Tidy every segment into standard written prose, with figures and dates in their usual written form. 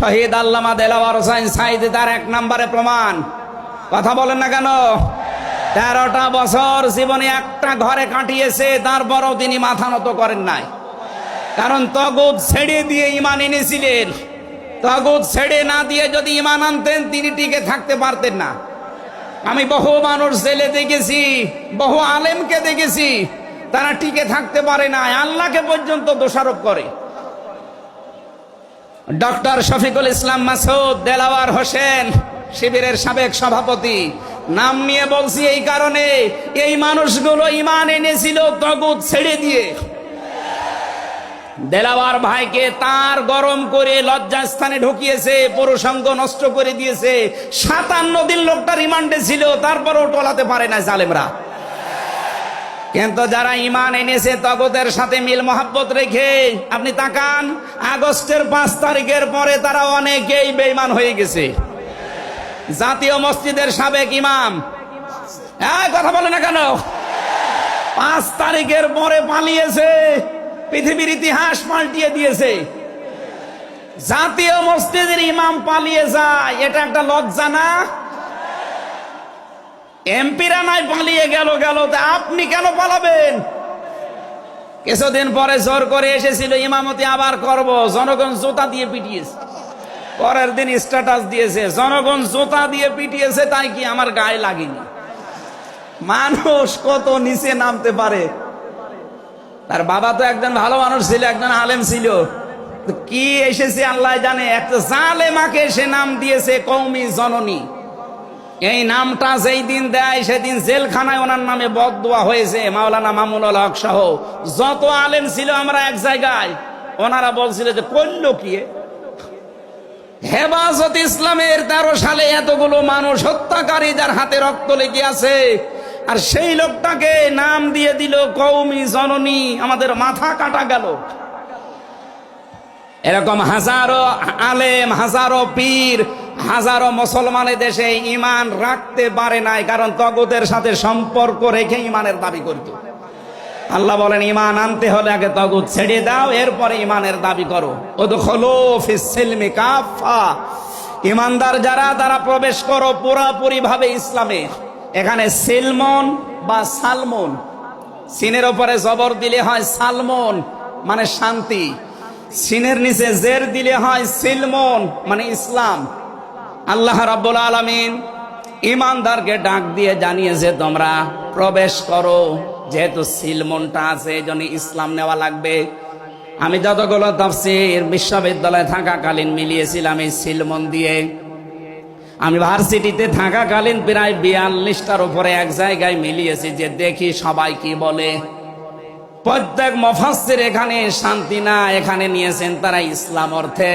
শহীদ আল্লামা দেলাওয়ার হোসেন সাঈদী তার 1 নম্বরে প্রমাণ। কথা বলেন না কেন? 13টা বছর জীবনে একটা ঘরে কাটিয়েছে, তারপরও তিনি মাথা নত করেন নাই। কারণ তাগুত ছেড়ে দিয়ে ঈমান এনেছিলেন। তাগুত ছেড়ে না দিয়ে যদি ঈমান আনতেন তিনি টিকে থাকতে পারতেন না। আমি বহু মানুষ জেলে দেখেছি, বহু আলেমকে দেখেছি, তারা টিকে থাকতে পারে না, আল্লাহকে পর্যন্ত দোষারোপ করে। ডক্টর শফিকুল ইসলাম মাসুদ দেলাওয়ার হোসেন শিবিরের সাবেক সভাপতি, নাম নিয়ে বলছি এই কারণে, এই মানুষগুলো ঈমান এনেছিল তাগুত ছেড়ে দিয়ে। দেলাওয়ার ভাইকে তার গরম করে লজ্জাস্থানে ঢুকিয়েছে, পুরুষাঙ্গ নষ্ট করে দিয়েছে। 57 দিন লোকটা রিমান্ডে ছিল, তারপরও টলাতে পারে না জালেমরা। কিন্তু যারা ঈমান এনেছে তাগুতের সাথে মিল মহাব্বত রেখে, আপনি তাকান আগস্টের 5 তারিখের পরে তারা অনেকেই বেঈমান হয়ে গেছে। জাতীয় মসজিদের সাবেক ইমাম, কথা বলে না কেন? 5 তারিখের পরে পালিয়েছে, পৃথিবীর ইতিহাস পাল্টিয়ে দিয়েছে। জাতীয় মসজিদের ইমাম পালিয়ে যায়, এটা একটা লজ্জা না? এমপিরা নাই পালিয়ে গেল, আপনি কেন পালাবেন? কিছুদিন পরে জোর করে এসেছিল ইমামতি আবার করব, জনগণ জুতা দিয়ে পিটিয়েছে। পরের দিন স্ট্যাটাস দিয়েছে, জনগণ জুতা দিয়ে পিটিয়েছে, তাই কি আমার গায়ে লাগেনি। মানুষ কত নিচে নামতে পারে। তার বাবা তো একজন ভালো মানুষ ছিল, একজন আলেম ছিল, কি এসেছে আল্লাহ জানে। একটা জালেমাকে সে নাম দিয়েছে কওমি জননী। এই নামটা যেই দিন দেয় সেদিন জেলখানায় ওনার নামে বদদোয়া হয়েছে। মাওলানা মামুনুল হক সহ যত আলেম ছিল আমরা এক জায়গায়, ওনারা বলছিল যে করল কি। হেফাজত ইসলামের 13 সালে এতগুলো মানুষ হত্যাকারী যার হাতে রক্ত লেগে আছে, আর সেই লোকটাকে নাম দিয়ে দিল কওমি জননী। আমাদের মাথা কাটা গেল। এরকম হাজারো আলেম, হাজারো পীর, হাজারো মুসলমানের দেশে ঈমান রাখতে পারে নাই, কারণ তাগুতের সাথে সম্পর্ক রেখে ঈমানের দাবি করত। আল্লাহ বলেন ঈমান আনতে হলে আগে তাগুত ছেড়ে দাও, এরপরে ঈমানের দাবি করো। উদখুলু ফিস সিলমি কাফা, ঈমানদার যারা তারা প্রবেশ করো পুরোপুরি ভাবে ইসলামে। এখানে সিলমন বা সালমন, সিনের উপরে জবর দিলে হয় সালমন মানে শান্তি, সিনের নিচে জের দিলে হয় সিলমন মানে ইসলাম। আল্লাহ রাব্বুল আলামিন ঈমানদারকে ডাক দিয়ে জানিয়েছে তোমরা প্রবেশ করো। যেহেতু সিলমনটা আছে এজন্য ইসলাম নেওয়া লাগবে। আমি যতগুলো তাফসীর বিশ্ববিদ্যালয়ে থাকাকালীন মিলিয়েছিলাম এই সিলমন দিয়ে। আমি ভার্সিটিতে থাকাকালীন প্রায় 42টার উপরে এক জায়গায় মিলিয়েছি, যে দেখি সবাই কি বলে। প্রত্যেক মুফাসসির এখানে শান্তি না, এখানে নিয়েছেন তারা ইসলাম অর্থে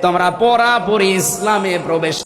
তোমরা পুরোপুরি ইসলামে প্রবেশ